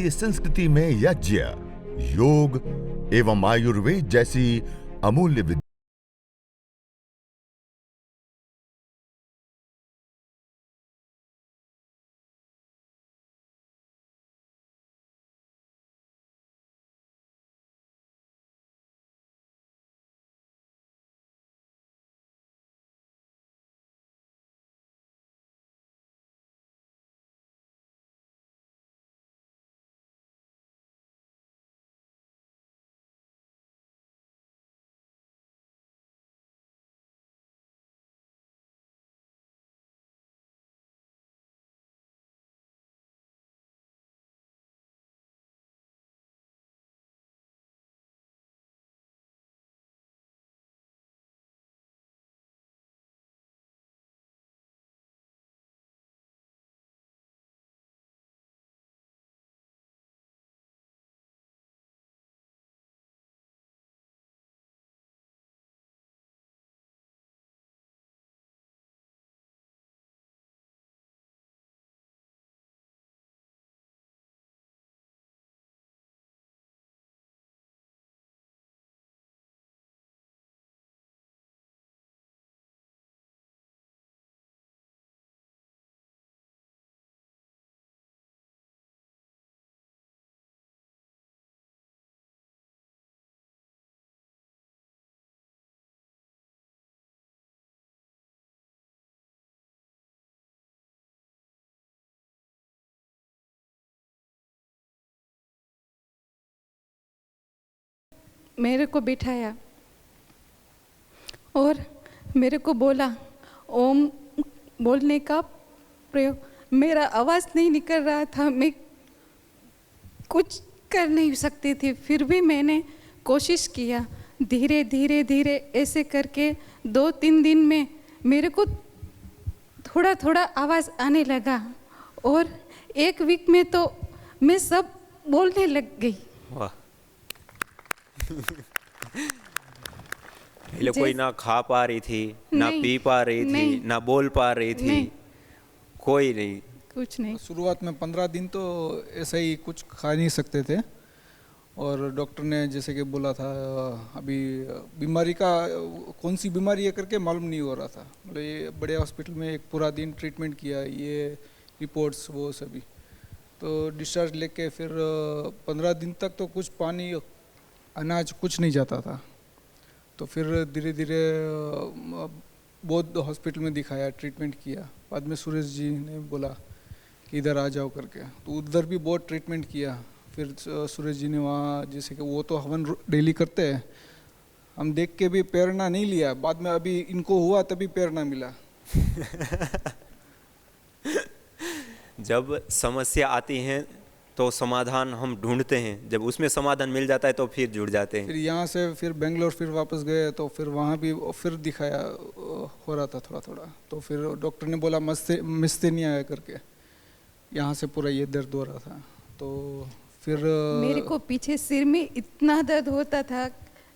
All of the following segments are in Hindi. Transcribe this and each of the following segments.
भारतीय संस्कृति में यज्ञ, योग एवं आयुर्वेद जैसी अमूल्य विद्या मेरे को बिठाया और मेरे को बोला ओम बोलने का प्रयोग। मेरा आवाज़ नहीं निकल रहा था, मैं कुछ कर नहीं सकती थी, फिर भी मैंने कोशिश किया। धीरे धीरे धीरे ऐसे करके 2-3 दिन में मेरे को थोड़ा थोड़ा आवाज़ आने लगा और 1 वीक में तो मैं सब बोलने लग गई। वाह। पहले कोई ना खा पा रही थी, ना पी पा रही थी, ना बोल पा रही थी, कोई नहीं, कुछ नहीं। शुरुआत में 15 दिन तो ऐसा ही कुछ खा नहीं सकते थे और डॉक्टर ने जैसे कि बोला था अभी बीमारी का कौन सी बीमारी है करके मालूम नहीं हो रहा था। मतलब ये बड़े हॉस्पिटल में एक पूरा दिन ट्रीटमेंट किया, ये रिपोर्ट्स वो सभी, तो डिस्चार्ज लेके फिर 15 दिन तक तो कुछ पानी अनाज कुछ नहीं जाता था। तो फिर धीरे धीरे बहुत हॉस्पिटल में दिखाया, ट्रीटमेंट किया। बाद में सुरेश जी ने बोला कि इधर आ जाओ करके, तो उधर भी बहुत ट्रीटमेंट किया। फिर सुरेश जी ने वहाँ जैसे कि वो तो हवन डेली करते हैं, हम देख के भी प्रेरणा नहीं लिया। बाद में अभी इनको हुआ तभी प्रेरणा मिला। जब समस्या आती है तो समाधान हम ढूंढते हैं, जब उसमें समाधान मिल जाता है तो फिर जुड़ जाते हैं। फिर यहाँ से फिर बेंगलोर फिर वापस गए तो फिर वहाँ भी फिर दिखाया, हो रहा था थोड़ा थोड़ा। तो फिर डॉक्टर ने बोला मिस्थेनिया है करके, यहाँ से पूरा ये दर्द हो रहा था। तो फिर मेरे को पीछे सिर में इतना दर्द होता था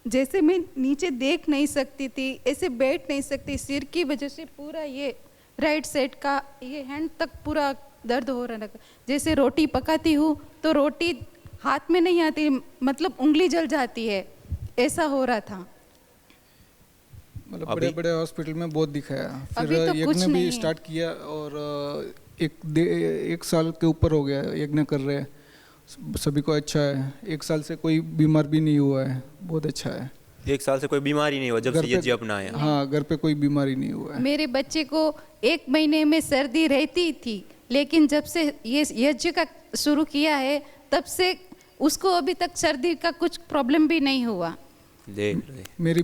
जैसे मैं नीचे देख नहीं सकती थी, ऐसे बैठ नहीं सकती। सिर की वजह से पूरा ये राइट साइड का ये हैंड तक पूरा दर्द हो रहा था। जैसे रोटी पकाती हूँ तो रोटी हाथ में नहीं आती, मतलब उंगली जल जाती है, ऐसा हो रहा था। मतलब बड़े बड़े हॉस्पिटल में बहुत दिखाया। फिर तो यज्ञ भी स्टार्ट किया और एक साल के ऊपर हो गया यज्ञ कर रहे हैं, सभी को अच्छा है। 1 साल से कोई बीमार भी नहीं हुआ है, बहुत अच्छा है। 1 साल से कोई बीमारी नहीं हुआ जब से यज्ञ अपनाया। हाँ, घर पे कोई बीमारी नहीं हुआ है। मेरे बच्चे को 1 महीने में सर्दी रहती थी, लेकिन जब से ये यज्ञ का शुरू किया है तब से उसको अभी तक सर्दी का कुछ प्रॉब्लम भी नहीं हुआ। देख मेरी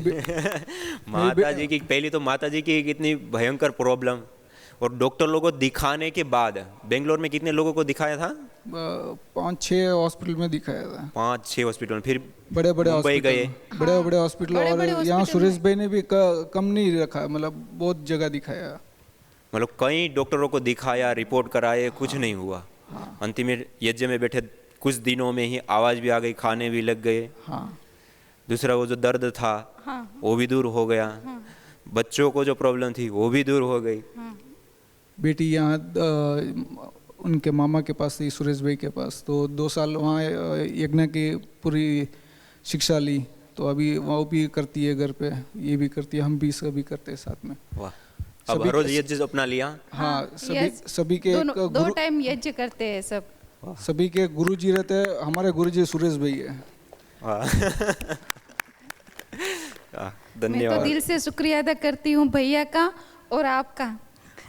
माता जी की, पहली तो माता जी की कितनी भयंकर प्रॉब्लम, और डॉक्टर लोगों को दिखाने के बाद बेंगलोर में कितने लोगों को दिखाया था? 5-6 हॉस्पिटल में दिखाया था। 5-6 हॉस्पिटल में, फिर बड़े बड़े मुंबई गए, बड़े बड़े हॉस्पिटल। और यहाँ सुरेश भाई ने भी कम नहीं रखा, मतलब बहुत जगह दिखाया। मतलब कई डॉक्टरों को दिखाया, रिपोर्ट कराए, कुछ नहीं हुआ। अंतिम में यज्ञ में बैठे कुछ दिनों में ही आवाज़ भी आ गई, खाने भी लग गए। दूसरा वो जो दर्द था वो भी दूर हो गया। बच्चों को जो प्रॉब्लम थी वो भी दूर हो गई। बेटी यहाँ उनके मामा के पास थी, सुरेश भाई के पास। तो 2 साल वहाँ यज्ञ की पूरी शिक्षा ली। तो अभी वो भी करती है घर पे, ये भी करती है, हम भी सभी करते हैं साथ में। वाह, अब हर रोज यज्ञ अपना लिया। हाँ, यस, सभी के दो टाइम यज्ञ करते हैं सब। सभी के गुरुजी रहते हैं। हमारे गुरुजी सुरेश भाई है। वाह, मैं धन्यवाद। तो दिल से शुक्रिया अदा करती हूँ भैया का और आपका,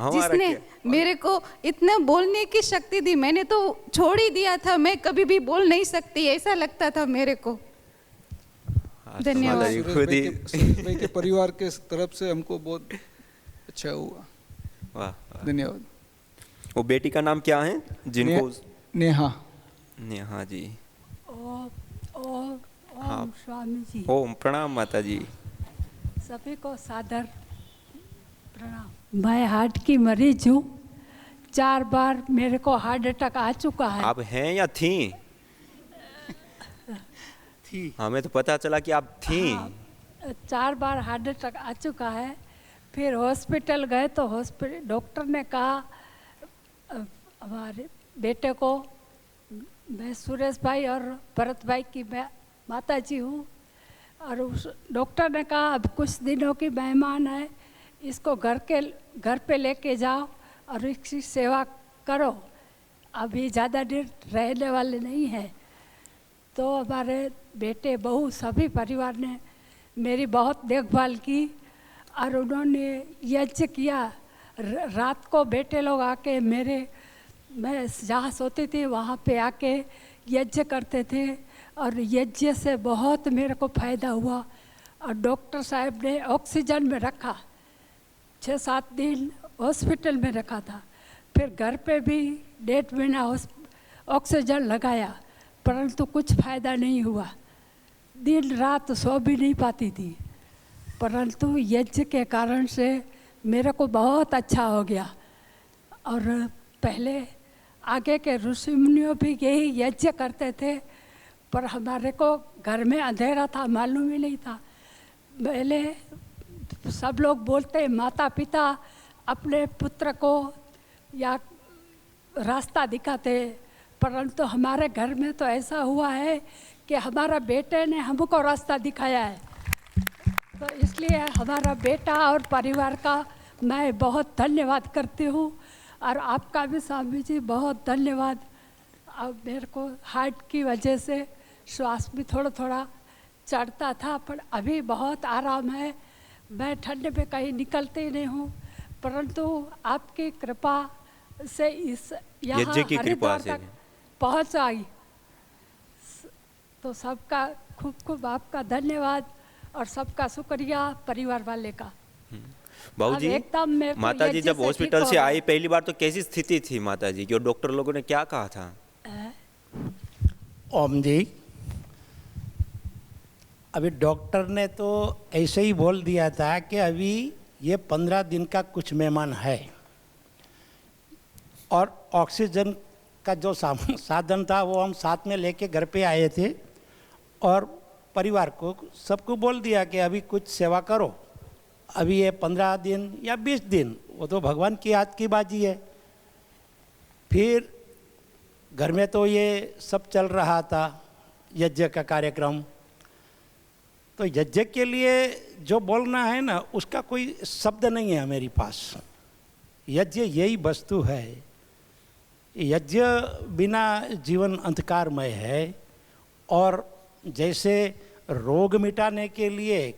जिसने मेरे को इतना बोलने की शक्ति दी। मैंने तो छोड़ ही दिया था, मैं कभी भी बोल नहीं सकती, ऐसा लगता था मेरे को। धन्यवाद। सुरेश भाई के परिवार के तरफ से हमको बहुत अच्छा हुआ। वाह, धन्यवाद। वो बेटी का नाम क्या है जिनको? नेहा। नेहा जी। ओम हाँ। स्वामी जी, ओम प्रणाम माता जी। सभी को सादर प्रणाम। मैं हार्ट की मरीज हूँ। 4 बार मेरे को हार्ट अटैक आ चुका है। आप हैं या थी? हमें तो पता चला कि आप थी। 4 बार हार्ट अटैक आ चुका है। फिर हॉस्पिटल गए तो हॉस्पिटल डॉक्टर ने कहा हमारे बेटे को, मैं सुरेश भाई और भरत भाई की मैं माता जी हूँ, और उस डॉक्टर ने कहा अब कुछ दिनों की मेहमान है, इसको घर पे लेके जाओ और इसकी सेवा करो, अभी ज़्यादा देर रहने वाले नहीं है। तो हमारे बेटे बहू सभी परिवार ने मेरी बहुत देखभाल की और उन्होंने यज्ञ किया। रात को बेटे लोग आके मैं जहाँ सोती थी वहाँ पे आके यज्ञ करते थे, और यज्ञ से बहुत मेरे को फ़ायदा हुआ। और डॉक्टर साहब ने ऑक्सीजन में रखा, 6-7 दिन हॉस्पिटल में रखा था। फिर घर पे भी 1.5 महीना ऑक्सीजन लगाया, परंतु कुछ फ़ायदा नहीं हुआ। दिन रात सो भी नहीं पाती थी, परंतु यज्ञ के कारण से मेरे को बहुत अच्छा हो गया। और पहले आगे के ऋषि मुनियों भी यही यज्ञ करते थे, पर हमारे को घर में अंधेरा था, मालूम ही नहीं था। पहले सब लोग बोलते माता पिता अपने पुत्र को या रास्ता दिखाते, परंतु हमारे घर में तो ऐसा हुआ है कि हमारा बेटे ने हमको रास्ता दिखाया है। तो इसलिए हमारा बेटा और परिवार का मैं बहुत धन्यवाद करती हूँ, और आपका भी स्वामी जी बहुत धन्यवाद। अब मेरे को हार्ट की वजह से श्वास भी थोड़ा थोड़ा चढ़ता था, पर अभी बहुत आराम है। मैं ठंड में कहीं निकलती ही नहीं हूँ, परंतु आपकी कृपा से इस यहाँ हरिद्वार तक पहुँच आई। तो सबका खूब खूब आपका धन्यवाद और सबका शुक्रिया परिवार वाले का। बाबू जी, माता जी जब हॉस्पिटल से आई पहली बार तो कैसी स्थिति थी माता जी की, और डॉक्टर लोगों ने क्या कहा था? ओम जी, अभी डॉक्टर ने तो ऐसे ही बोल दिया था कि अभी ये 15 दिन का कुछ मेहमान है, और ऑक्सीजन का जो साधन था वो हम साथ में लेके घर पे आए थे, और परिवार को सबको बोल दिया कि अभी कुछ सेवा करो। अभी ये 15 दिन या 20 दिन वो तो भगवान की हाथ की बाजी है। फिर घर में तो ये सब चल रहा था, यज्ञ का कार्यक्रम। तो यज्ञ के लिए जो बोलना है ना, उसका कोई शब्द नहीं है मेरे पास। यज्ञ यही वस्तु है। यज्ञ बिना जीवन अंधकारमय है, और जैसे रोग मिटाने के लिए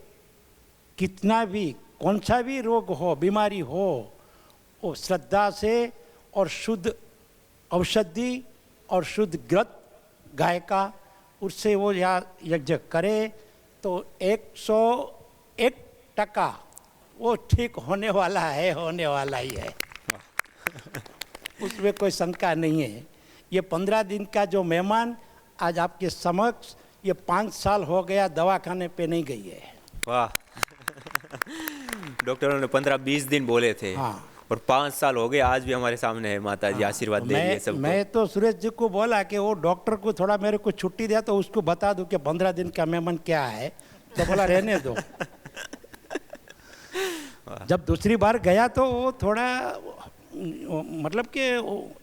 कितना भी कौन सा भी रोग हो, बीमारी हो, वो श्रद्धा से और शुद्ध औषधि और शुद्ध ग्रत गाय का उससे वो यज्ञ करे तो 101% वो ठीक होने वाला है, होने वाला ही है। उसमें कोई शंका नहीं है। ये 15 दिन का जो मेहमान आज आपके समक्ष, ये 5 साल हो गया दवाखाने पे नहीं गई है। वाह डॉक्टरों ने 15-20 दिन बोले थे। हाँ। और 5 साल हो गए, आज भी हमारे सामने है माता जी। आशीर्वाद दे रही है सबको। मैं तो सुरेश जी को बोला कि वो डॉक्टर को थोड़ा मेरे को छुट्टी दिया तो उसको बता दूं कि 15 दिन का मेहमान क्या है, तो बोला रहने दो। जब दूसरी बार गया तो वो थोड़ा मतलब कि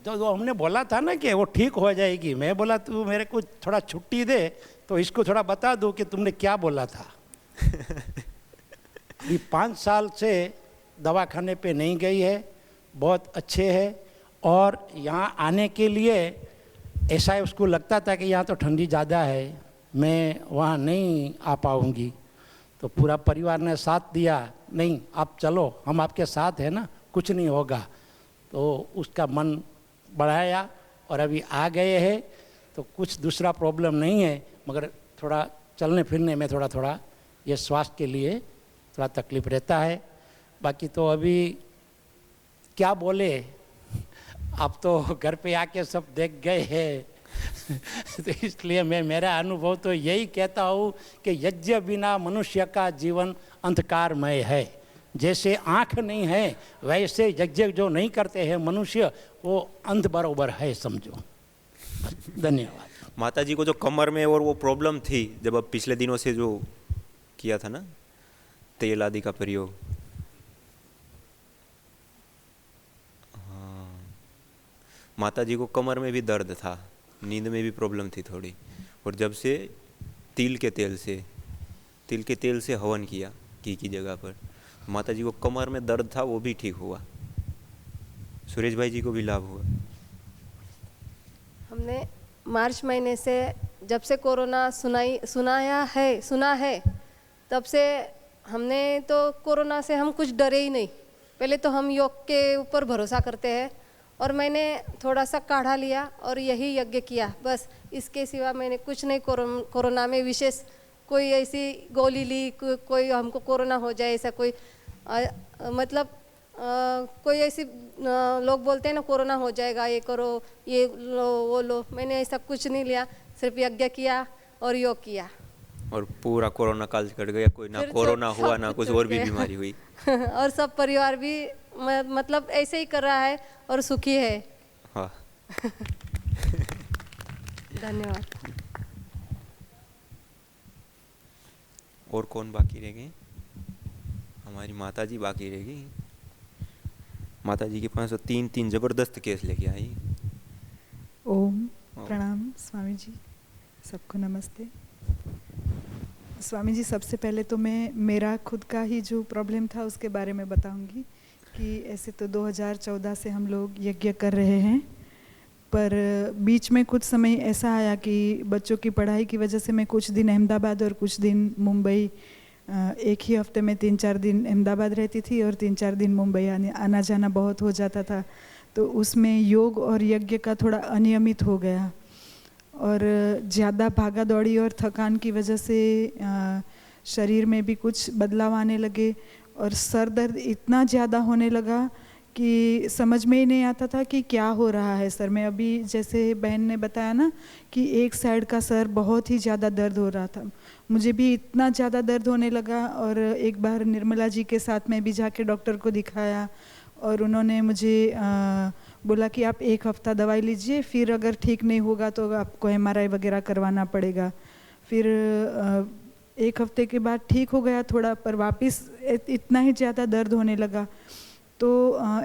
जो हमने बोला था ना कि वो ठीक हो जाएगी, मैं बोला तू मेरे को थोड़ा छुट्टी दे तो इसको थोड़ा बता दो कि तुमने क्या बोला था। अभी 5 साल से दवाखाने पे नहीं गई है, बहुत अच्छे है। और यहाँ आने के लिए ऐसा है, उसको लगता था कि यहाँ तो ठंडी ज़्यादा है, मैं वहाँ नहीं आ पाऊँगी, तो पूरा परिवार ने साथ दिया, नहीं आप चलो, हम आपके साथ हैं ना, कुछ नहीं होगा। तो उसका मन बढ़ाया और अभी आ गए हैं, तो कुछ दूसरा प्रॉब्लम नहीं है, मगर थोड़ा चलने फिरने में थोड़ा ये स्वास्थ्य के लिए थोड़ा तकलीफ रहता है। बाकी तो अभी क्या बोले, आप तो घर पे आके सब देख गए हैं। तो इसलिए मैं, मेरा अनुभव तो यही कहता हूँ कि यज्ञ बिना मनुष्य का जीवन अंधकारमय है। जैसे आँख नहीं है वैसे यज्ञ जो नहीं करते हैं मनुष्य, वो अंध बरोबर है, समझो। धन्यवाद। माता जी को जो कमर में और वो प्रॉब्लम थी, जब अब पिछले दिनों से जो किया था ना तेल आदि का प्रयोग, हाँ, माता जी को कमर में भी दर्द था, नींद में भी प्रॉब्लम थी थोड़ी, और जब से तिल के तेल से हवन किया घी की जगह पर, माता जी को कमर में दर्द था वो भी ठीक हुआ। सुरेश भाई जी को भी लाभ हुआ। हमने मार्च महीने से, जब से कोरोना सुना है तब से हमने तो कोरोना से हम कुछ डरे ही नहीं। पहले तो हम योग के ऊपर भरोसा करते हैं, और मैंने थोड़ा सा काढ़ा लिया और यही यज्ञ किया, बस इसके सिवा मैंने कुछ नहीं। कोरोना में विशेष कोई ऐसी गोली ली, कोई हमको कोरोना हो जाए ऐसा कोई मतलब कोई ऐसी लोग बोलते हैं ना कोरोना हो जाएगा, ये करो, ये लो, वो लो, मैंने ऐसा कुछ नहीं लिया, सिर्फ यज्ञ किया और योग किया और पूरा कोरोना काल कट गया। कोई ना कोरोना हुआ ना कुछ और भी बीमारी हुई। और सब परिवार भी मतलब ऐसे ही कर रहा है और सुखी है। हाँ। धन्यवाद। और कौन बाकी रह गए? हमारी माता जी बाकी रह गई। माता जी के पास 3 जबरदस्त केस लेके आई। ओम प्रणाम स्वामी जी, सबको नमस्ते। स्वामी जी, सबसे पहले तो मैं मेरा खुद का ही जो प्रॉब्लम था उसके बारे में बताऊंगी कि ऐसे तो 2014 से हम लोग यज्ञ कर रहे हैं, पर बीच में कुछ समय ऐसा आया कि बच्चों की पढ़ाई की वजह से मैं कुछ दिन अहमदाबाद और कुछ दिन मुंबई, एक ही हफ्ते में 3-4 दिन अहमदाबाद रहती थी और 3-4 दिन मुंबई आना जाना बहुत हो जाता था। तो उसमें योग और यज्ञ का थोड़ा अनियमित हो गया, और ज़्यादा भागा दौड़ी और थकान की वजह से शरीर में भी कुछ बदलाव आने लगे, और सर दर्द इतना ज़्यादा होने लगा कि समझ में ही नहीं आता था कि क्या हो रहा है सर में। अभी जैसे बहन ने बताया ना कि एक साइड का सर बहुत ही ज़्यादा दर्द हो रहा था, मुझे भी इतना ज़्यादा दर्द होने लगा। और एक बार निर्मला जी के साथ में भी जाके डॉक्टर को दिखाया, और उन्होंने मुझे बोला कि आप 1 हफ्ता दवाई लीजिए, फिर अगर ठीक नहीं होगा तो आपको MRI वगैरह करवाना पड़ेगा। फिर 1 हफ्ते के बाद ठीक हो गया थोड़ा, पर वापस इतना ही ज़्यादा दर्द होने लगा। तो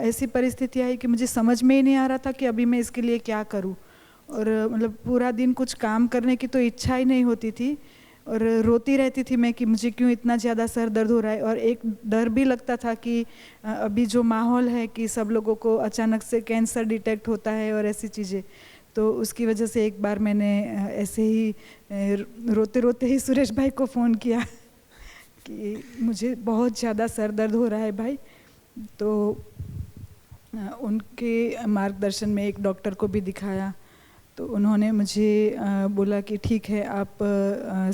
ऐसी परिस्थिति आई कि मुझे समझ में ही नहीं आ रहा था कि अभी मैं इसके लिए क्या करूं, और मतलब पूरा दिन कुछ काम करने की तो इच्छा ही नहीं होती थी, और रोती रहती थी मैं कि मुझे क्यों इतना ज़्यादा सर दर्द हो रहा है। और एक डर भी लगता था कि अभी जो माहौल है कि सब लोगों को अचानक से कैंसर डिटेक्ट होता है और ऐसी चीज़ें, तो उसकी वजह से एक बार मैंने ऐसे ही रोते रोते ही सुरेश भाई को फ़ोन किया कि मुझे बहुत ज़्यादा सर दर्द हो रहा है भाई। तो उनके मार्गदर्शन में एक डॉक्टर को भी दिखाया, तो उन्होंने मुझे बोला कि ठीक है, आप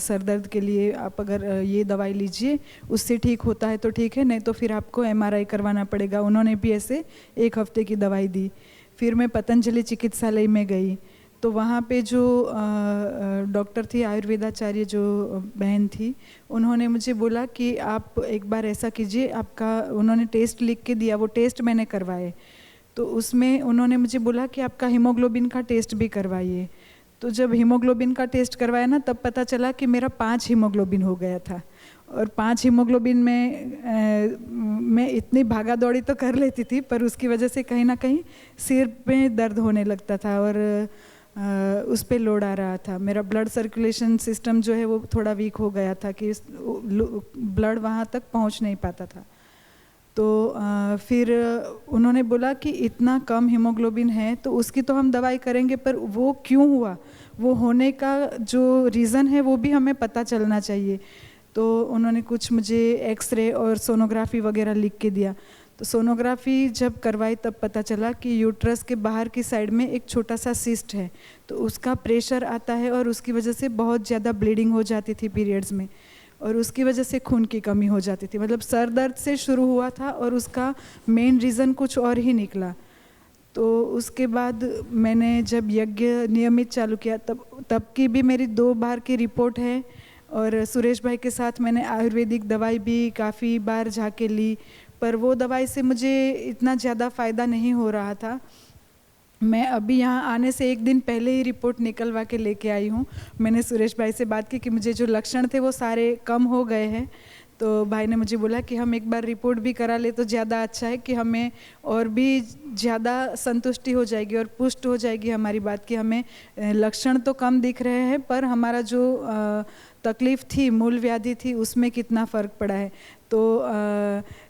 सर दर्द के लिए आप अगर ये दवाई लीजिए, उससे ठीक होता है तो ठीक है, नहीं तो फिर आपको MRI करवाना पड़ेगा। उन्होंने भी ऐसे 1 हफ्ते की दवाई दी। फिर मैं पतंजलि चिकित्सालय में गई, तो वहाँ पे जो डॉक्टर थी, आयुर्वेदाचार्य जो बहन थी, उन्होंने मुझे बोला कि आप एक बार ऐसा कीजिए, आपका, उन्होंने टेस्ट लिख के दिया, वो टेस्ट मैंने करवाए, तो उसमें उन्होंने मुझे बोला कि आपका हीमोग्लोबिन का टेस्ट भी करवाइए। तो जब हीमोग्लोबिन का टेस्ट करवाया ना, तब पता चला कि मेरा 5 हीमोग्लोबिन हो गया था। और 5 हीमोग्लोबिन में मैं इतनी भागा दौड़ी तो कर लेती थी, पर उसकी वजह से कहीं ना कहीं सिर में दर्द होने लगता था और उस पे लोड आ रहा था। मेरा ब्लड सर्कुलेशन सिस्टम जो है वो थोड़ा वीक हो गया था कि ब्लड वहाँ तक पहुँच नहीं पाता था। तो फिर उन्होंने बोला कि इतना कम हीमोग्लोबिन है तो उसकी तो हम दवाई करेंगे, पर वो क्यों हुआ, वो होने का जो रीज़न है वो भी हमें पता चलना चाहिए। तो उन्होंने कुछ मुझे एक्सरे और सोनोग्राफी वगैरह लिख के दिया। तो सोनोग्राफी जब करवाई तब पता चला कि यूट्रस के बाहर की साइड में एक छोटा सा सिस्ट है, तो उसका प्रेशर आता है और उसकी वजह से बहुत ज़्यादा ब्लीडिंग हो जाती थी पीरियड्स में, और उसकी वजह से खून की कमी हो जाती थी। मतलब सर दर्द से शुरू हुआ था और उसका मेन रीज़न कुछ और ही निकला। तो उसके बाद मैंने जब यज्ञ नियमित चालू किया तब की भी मेरी 2 बार की रिपोर्ट है, और सुरेश भाई के साथ मैंने आयुर्वेदिक दवाई भी काफ़ी बार जाके ली, पर वो दवाई से मुझे इतना ज़्यादा फ़ायदा नहीं हो रहा था। मैं अभी यहाँ आने से 1 दिन पहले ही रिपोर्ट निकलवा के लेके आई हूँ। मैंने सुरेश भाई से बात की कि मुझे जो लक्षण थे वो सारे कम हो गए हैं, तो भाई ने मुझे बोला कि हम एक बार रिपोर्ट भी करा ले तो ज़्यादा अच्छा है, कि हमें और भी ज़्यादा संतुष्टि हो जाएगी और पुष्ट हो जाएगी हमारी बात कि हमें लक्षण तो कम दिख रहे हैं, पर हमारा जो तकलीफ़ थी, मूल व्याधि थी, उसमें कितना फ़र्क पड़ा है। तो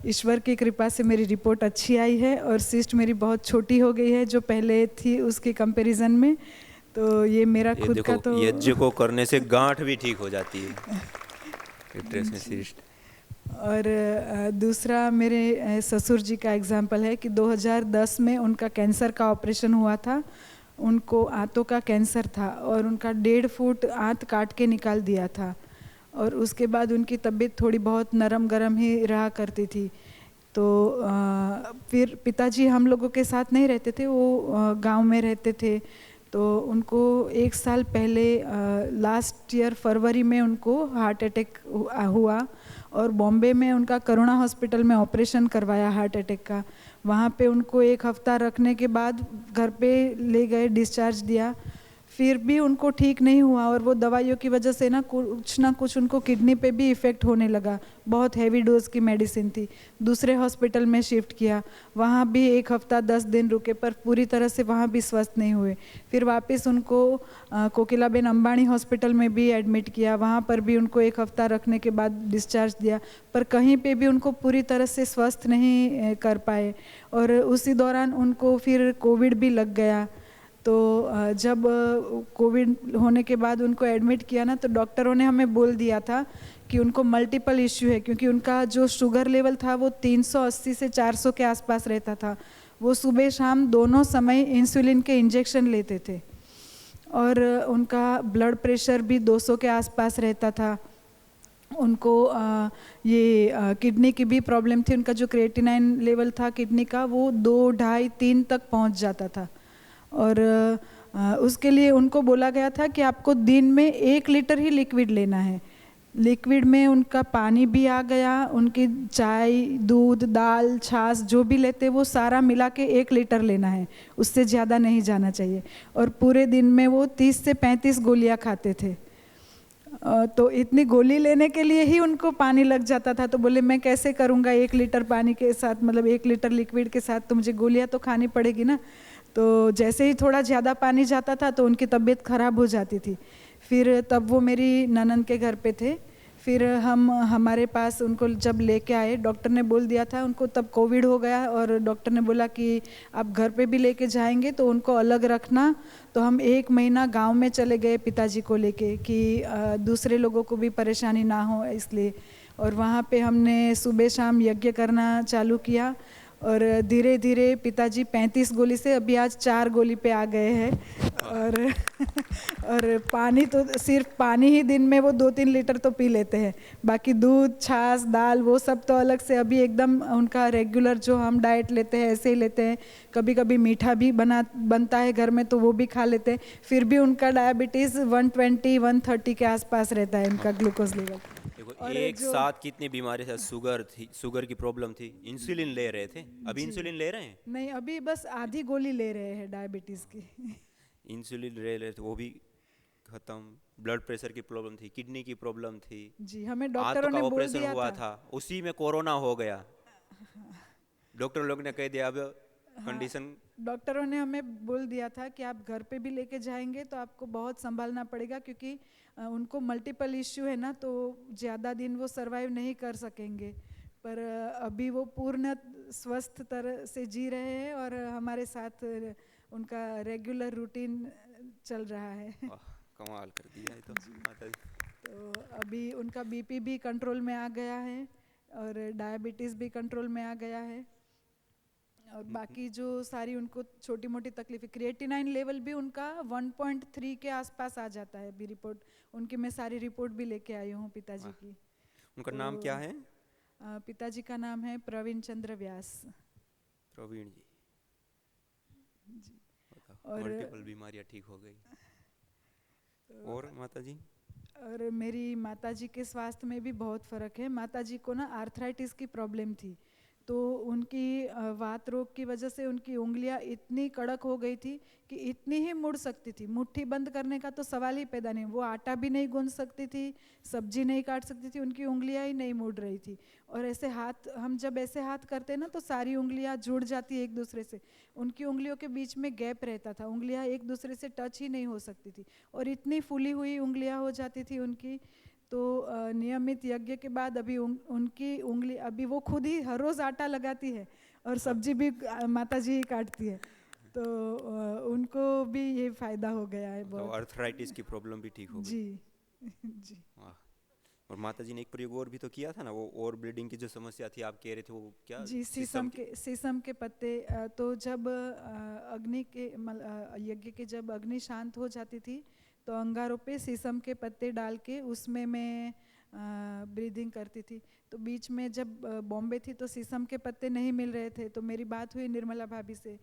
ईश्वर की कृपा से मेरी रिपोर्ट अच्छी आई है और सिस्ट मेरी बहुत छोटी हो गई है जो पहले थी उसके कंपैरिजन में। तो ये मेरा खुद का तो यज्ञ को करने से गांठ भी ठीक हो जाती है यूट्रस में सिस्ट। और दूसरा मेरे ससुर जी का एग्जाम्पल है कि 2010 में उनका कैंसर का ऑपरेशन हुआ था। उनको आंतों का कैंसर था और उनका 1.5 फुट आंत काट के निकाल दिया था, और उसके बाद उनकी तबीयत थोड़ी बहुत नरम गरम ही रहा करती थी। तो फिर पिताजी हम लोगों के साथ नहीं रहते थे, वो गांव में रहते थे। तो उनको 1 साल पहले लास्ट ईयर फरवरी में उनको हार्ट अटैक हुआ, और बॉम्बे में उनका करुणा हॉस्पिटल में ऑपरेशन करवाया हार्ट अटैक का। वहाँ पे उनको 1 हफ्ता रखने के बाद घर पे ले गए, डिस्चार्ज दिया, फिर भी उनको ठीक नहीं हुआ, और वो दवाइयों की वजह से ना कुछ उनको किडनी पे भी इफ़ेक्ट होने लगा। बहुत हैवी डोज की मेडिसिन थी। दूसरे हॉस्पिटल में शिफ्ट किया, वहाँ भी 1 हफ्ता 10 दिन रुके, पर पूरी तरह से वहाँ भी स्वस्थ नहीं हुए। फिर वापस उनको कोकिलाबेन अंबानी हॉस्पिटल में भी एडमिट किया, वहाँ पर भी उनको 1 हफ्ता रखने के बाद डिस्चार्ज दिया, पर कहीं पे भी उनको पूरी तरह से स्वस्थ नहीं कर पाए। और उसी दौरान उनको फिर कोविड भी लग गया। तो जब कोविड होने के बाद उनको एडमिट किया ना, तो डॉक्टरों ने हमें बोल दिया था कि उनको मल्टीपल इश्यू है, क्योंकि उनका जो शुगर लेवल था वो 380 से 400 के आसपास रहता था। वो सुबह शाम दोनों समय इंसुलिन के इंजेक्शन लेते थे, और उनका ब्लड प्रेशर भी 200 के आसपास रहता था। उनको ये किडनी की भी प्रॉब्लम थी। उनका जो क्रिएटिनाइन लेवल था किडनी का वो 2, 2.5, 3 तक पहुंच जाता था, और उसके लिए उनको बोला गया था कि आपको दिन में 1 लीटर ही लिक्विड लेना है। लिक्विड में उनका पानी भी आ गया, उनकी चाय, दूध, दाल, छाछ जो भी लेते वो सारा मिला के 1 लीटर लेना है, उससे ज़्यादा नहीं जाना चाहिए। और पूरे दिन में वो 30 से 35 गोलियां खाते थे। तो इतनी गोली लेने के लिए ही उनको पानी लग जाता था। तो बोले मैं कैसे करूँगा 1 लीटर पानी के साथ, मतलब 1 लीटर लिक्विड के साथ तो मुझे गोलियाँ तो खानी पड़ेगी ना। तो जैसे ही थोड़ा ज़्यादा पानी जाता था तो उनकी तबीयत ख़राब हो जाती थी। फिर तब वो मेरी ननद के घर पे थे। फिर हमारे पास उनको जब लेके आए, डॉक्टर ने बोल दिया था उनको, तब कोविड हो गया, और डॉक्टर ने बोला कि आप घर पे भी लेके जाएंगे तो उनको अलग रखना। तो हम 1 महीना गांव में चले गए पिताजी को लेके, कि दूसरे लोगों को भी परेशानी ना हो इसलिए। और वहाँ पे हमने सुबह शाम यज्ञ करना चालू किया, और धीरे धीरे पिताजी 35 गोली से अभी आज 4 गोली पे आ गए हैं। और पानी तो सिर्फ पानी ही दिन में वो 2-3 लीटर तो पी लेते हैं, बाकी दूध, छाछ, दाल वो सब तो अलग से अभी एकदम उनका रेगुलर जो हम डाइट लेते हैं ऐसे ही लेते हैं। कभी कभी मीठा भी बनता है घर में तो वो भी खा लेते हैं। फिर भी उनका डायबिटीज़ 120-130 के आसपास रहता है उनका ग्लूकोज लेवल। और एक साथ कितनी बीमारी थी, शुगर थी, शुगर की प्रॉब्लम थी, इंसुलिन ले रहे थे, अभी इंसुलिन ले रहे हैं? नहीं, अभी बस आधी गोली ले रहे हैं डायबिटीज़ की। इंसुलिन ले रहे थे, वो भी खत्म, ब्लड प्रेशर की प्रॉब्लम थी, किडनी की प्रॉब्लम थी, जी हमें आंत डॉक्टरों का ने बोल ऑपरेशन दिया हुआ था। था, उसी में कोरोना हो गया। डॉक्टर लोग ने कह दिया अब कंडीशन। डॉक्टरों ने हमें बोल दिया था कि आप घर पे भी लेके जाएंगे तो आपको बहुत संभालना पड़ेगा, क्योंकि उनको मल्टीपल इश्यू है ना, तो ज़्यादा दिन वो सरवाइव नहीं कर सकेंगे। पर अभी वो पूर्ण स्वस्थ तरह से जी रहे हैं और हमारे साथ उनका रेगुलर रूटीन चल रहा है। कमाल कर दिया है तो माता जी। तो अभी उनका बीपी भी कंट्रोल में आ गया है और डायबिटीज़ भी कंट्रोल में आ गया है, और बाकी जो सारी उनको छोटी मोटी तकलीफें, क्रिएटिनाइन लेवल भी उनका 1.3 के आसपास आ जाता है। अभी रिपोर्ट उनकी मैं सारी रिपोर्ट भी लेके आई हूँ पिताजी की। उनका नाम क्या है? पिताजी का नाम है प्रवीण चंद्र व्यास। प्रवीण जी, जी। और मल्टीपल बीमारियां ठीक हो गई। और माता जी? और मेरी माताजी के स्वास्थ्य में भी बहुत फ़र्क है। माताजी को ना आर्थराइटिस की प्रॉब्लम थी, तो उनकी वात रोग की वजह से उनकी उंगलियां इतनी कड़क हो गई थी कि इतनी ही मुड़ सकती थी, मुट्ठी बंद करने का तो सवाल ही पैदा नहीं। वो आटा भी नहीं गूंथ सकती थी, सब्जी नहीं काट सकती थी, उनकी उंगलियां ही नहीं मुड़ रही थी। और ऐसे हाथ, हम जब ऐसे हाथ करते हैं ना तो सारी उंगलियां जुड़ जाती है एक दूसरे से। उनकी उंगलियों के बीच में गैप रहता था, उंगलियां एक दूसरे से टच ही नहीं हो सकती थी, और इतनी फूली हुई उंगलियां हो जाती थी उनकी। तो नियमित यज्ञ के बाद अभी उनकी उंगली, अभी वो खुद ही हर रोज़ आटा लगाती है और सब्जी भी माताजी ही काटती है, तो उनको भी ये फायदा हो गया है बहुत। तो आर्थराइटिस की प्रॉब्लम भी ठीक हो गई। जी जी। वाह। और माता जी ने एक प्रयोग और भी तो किया था ना, वो और ब्लीडिंग की जो समस्या थी आप कह रहे थे, वो क्या? जी, शीशम के पत्ते। तो जब अग्नि के यज्ञ के जब अग्नि शांत हो जाती थी तो अंगारों पे शीशम के पत्ते डाल के उसमें मैं ब्रीदिंग करती थी। तो बीच में जब बॉम्बे थी तो शीशम के पत्ते नहीं मिल रहे थे, तो मेरी बात हुई निर्मला भाभी से,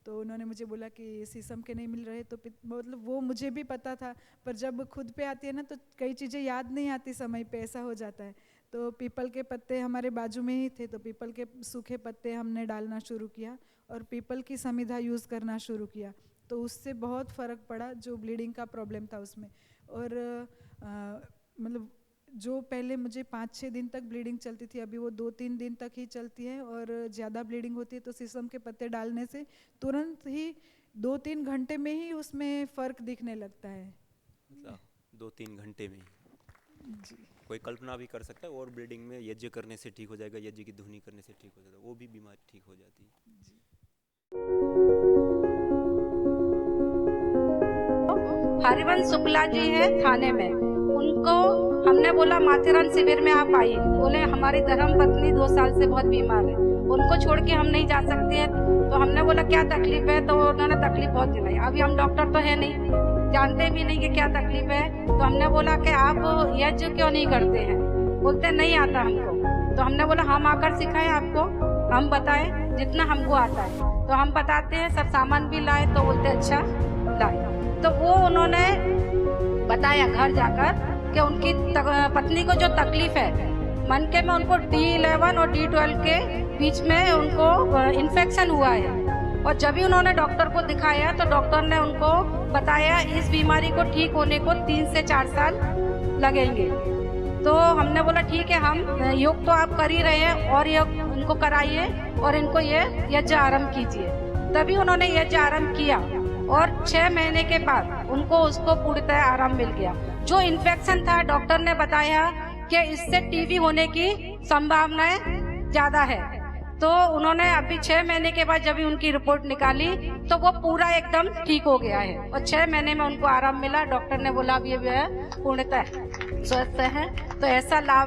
तो उन्होंने मुझे बोला कि शीशम के नहीं मिल रहे। तो मतलब वो मुझे भी पता था, पर जब खुद पे आती है ना तो कई चीज़ें याद नहीं आती समय पे, ऐसा हो जाता है। तो पीपल के पत्ते हमारे बाजू में ही थे, तो पीपल के सूखे पत्ते हमने डालना शुरू किया और पीपल की समिधा यूज़ करना शुरू किया, तो उससे बहुत फ़र्क पड़ा जो ब्लीडिंग का प्रॉब्लम था उसमें। और मतलब जो पहले मुझे 5-6 दिन तक ब्लीडिंग चलती थी, अभी वो 2-3 दिन तक ही चलती है। और ज़्यादा ब्लीडिंग होती है तो शीशम के पत्ते डालने से तुरंत ही 2-3 घंटे में ही उसमें फ़र्क दिखने लगता है। मतलब 2-3 घंटे में जी। कोई कल्पना भी कर सकता है। और ब्लीडिंग में यज्ञ करने से ठीक हो जाएगा, यज्ञ की धुनी करने से ठीक हो जाएगा, वो भी बीमारी ठीक हो जाती है। जी। हरिवंश शुक्ला जी है थाने में, उनको हमने बोला माथेरान शिविर में आप आइए। बोले हमारी धर्म पत्नी 2 साल से बहुत बीमार है, उनको छोड़ के हम नहीं जा सकते हैं। तो हमने बोला क्या तकलीफ है, तो उन्होंने तकलीफ बहुत दिलाई। अभी हम डॉक्टर तो है नहीं, जानते भी नहीं कि क्या तकलीफ है। तो हमने बोला कि आप यज्ञ क्यों नहीं करते हैं? बोलते नहीं आता हमको। तो हमने बोला हम आकर सिखाएं आपको, हम बताएं जितना हमको आता है। तो हम बताते हैं, सब सामान भी लाए, तो बोलते अच्छा लाए। तो वो उन्होंने बताया घर जाकर कि उनकी पत्नी को जो तकलीफ है मनके में, उनको D11 और D12 के बीच में उनको इन्फेक्शन हुआ है। और जब भी उन्होंने डॉक्टर को दिखाया तो डॉक्टर ने उनको बताया इस बीमारी को ठीक होने को 3 से 4 साल लगेंगे। तो हमने बोला ठीक है, हम योग तो आप कर ही रहे हैं और योग इनको कराइए और इनको ये यज्ञ आरंभ कीजिए। तभी उन्होंने यज्ञ आरंभ किया और 6 महीने के बाद उनको उसको पूर्णतः आराम मिल गया। जो इन्फेक्शन था डॉक्टर ने बताया कि इससे टीबी होने की संभावनाएं ज्यादा है। तो उन्होंने अभी 6 महीने के बाद जब उनकी रिपोर्ट निकाली तो वो पूरा एकदम ठीक हो गया है और 6 महीने में उनको आराम मिला। डॉक्टर ने बोला अब ये पूर्णतः स्वस्थ है। तो ऐसा लाभ